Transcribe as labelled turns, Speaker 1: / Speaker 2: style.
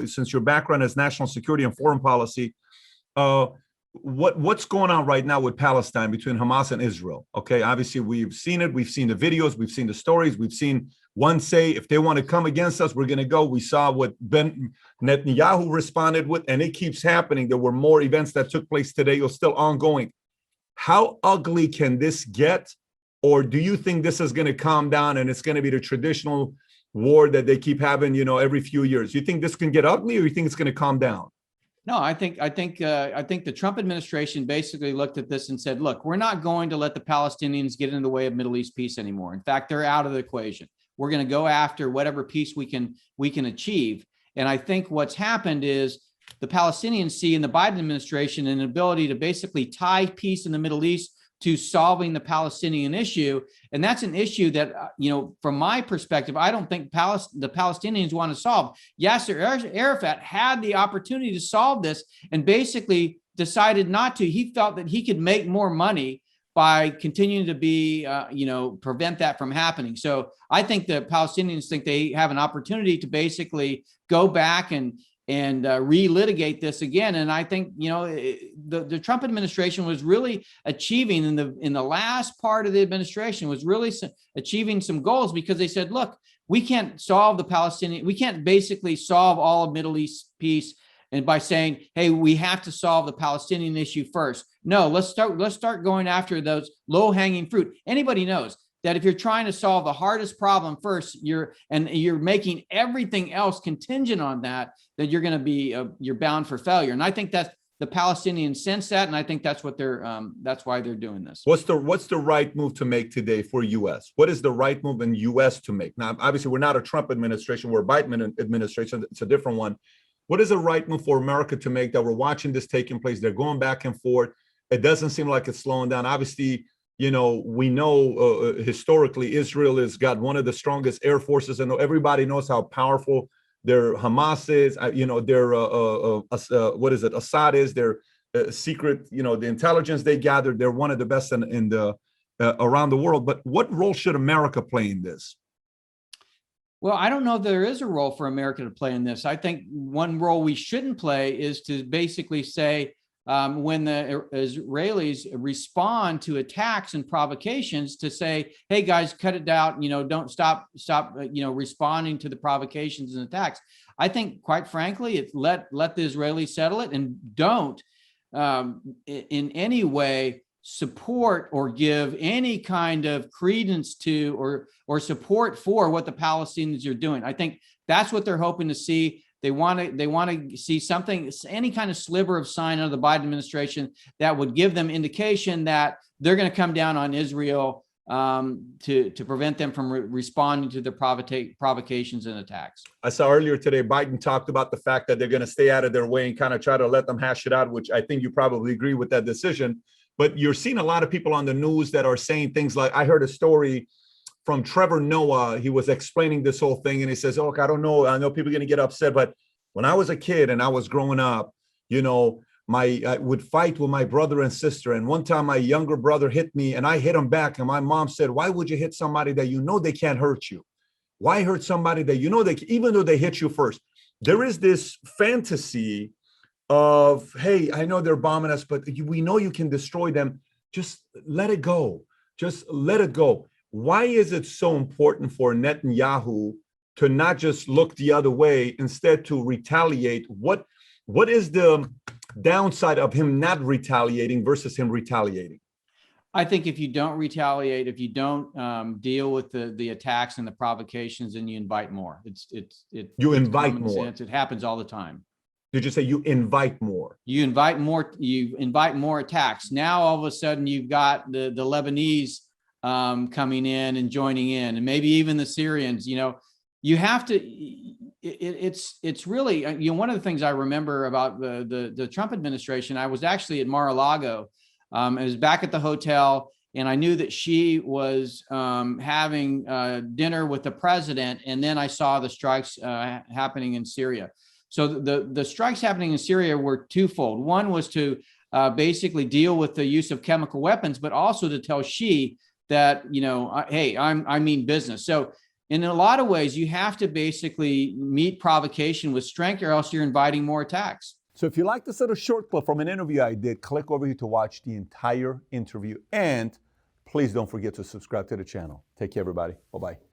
Speaker 1: since your background is national security and foreign policy, what's going on right now with Palestine between Hamas and Israel? Okay, obviously we've seen it. We've seen the videos. We've seen the stories. We've seen one say, if they want to come against us, we're going to go. We saw what Ben Netanyahu responded with, and it keeps happening. There were more events that took place today. Are still ongoing. How ugly can this get? Or do you think this is going to calm down and it's going to be the traditional war that they keep having, every few years? You think this can get ugly, or you think it's going to calm down?
Speaker 2: No, I think the Trump administration basically looked at this and said, look, we're not going to let the Palestinians get in the way of Middle East peace anymore. In fact, they're out of the equation. We're going to go after whatever peace we can achieve. And I think what's happened is the Palestinians see in the Biden administration an ability to basically tie peace in the Middle East to solving the Palestinian issue. And that's an issue that, from my perspective, I don't think the Palestinians want to solve. Yasser Arafat had the opportunity to solve this and basically decided not to. He felt that he could make more money by continuing to be, prevent that from happening. So I think the Palestinians think they have an opportunity to basically go back and relitigate this again. And I think, the Trump administration was really achieving in the last part of the administration was really achieving some goals, because they said, look, we can't solve the Palestinian, we can't basically solve all of Middle East peace and by saying, hey, we have to solve the Palestinian issue first. No, let's start going after those low-hanging fruit. Anybody knows that if you're trying to solve the hardest problem first, you're making everything else contingent on that you're going to be you're bound for failure. And I think that the Palestinians sense that, and I think that's what that's why they're doing this.
Speaker 1: What's the right move to make today for U.S.? What is the right move in U.S. to make? Now, obviously, we're not a Trump administration. We're a Biden administration. It's a different one. What is the right move for America to make that we're watching this taking place? They're going back and forth. It doesn't seem like it's slowing down. Obviously, we know historically Israel has got one of the strongest air forces, and everybody knows how powerful their Hamas is. Their what is it? Assad is their secret. The intelligence they gathered. They're one of the best in the around the world. But what role should America play in this?
Speaker 2: Well, I don't know if there is a role for America to play in this. I think one role we shouldn't play is to basically say, when the Israelis respond to attacks and provocations, to say, hey guys, cut it out, don't stop, responding to the provocations and attacks. I think, quite frankly, it's let the Israelis settle it, and don't in any way support or give any kind of credence to or support for what the Palestinians are doing. I think that's what they're hoping to see. They want to see something, any kind of sliver of sign of the Biden administration that would give them indication that they're going to come down on Israel to prevent them from responding to the provocations and attacks.
Speaker 1: I saw earlier today, Biden talked about the fact that they're going to stay out of their way and kind of try to let them hash it out, which I think you probably agree with that decision. But you're seeing a lot of people on the news that are saying things like, I heard a story from Trevor Noah. He was explaining this whole thing, and he says, "Oh, I don't know. I know people are going to get upset, but when I was a kid and I was growing up, I would fight with my brother and sister. And one time my younger brother hit me, and I hit him back. And my mom said, why would you hit somebody that they can't hurt you? Why hurt somebody that even though they hit you first?" There is this fantasy of, hey, I know they're bombing us, but we know you can destroy them. Just let it go. Just let it go. Why is it so important for Netanyahu to not just look the other way, instead to retaliate? What is the downside of him not retaliating versus him retaliating?
Speaker 2: I think if you don't retaliate, if you don't deal with the attacks and the provocations, then you invite more.
Speaker 1: You invite more.
Speaker 2: Sense. It happens all the time.
Speaker 1: Did you say you invite more?
Speaker 2: You invite more. You invite more attacks. Now all of a sudden you've got the Lebanese coming in and joining in, and maybe even the Syrians. You have to. It's really one of the things I remember about the Trump administration. I was actually at Mar-a-Lago. I was back at the hotel, and I knew that she was having dinner with the president, and then I saw the strikes happening in Syria. So the strikes happening in Syria were twofold. One was to basically deal with the use of chemical weapons, but also to tell Xi that, hey, I mean business. So in a lot of ways, you have to basically meet provocation with strength, or else you're inviting more attacks.
Speaker 1: So if you like this little short clip from an interview I did, click over here to watch the entire interview. And please don't forget to subscribe to the channel. Take care, everybody. Bye-bye.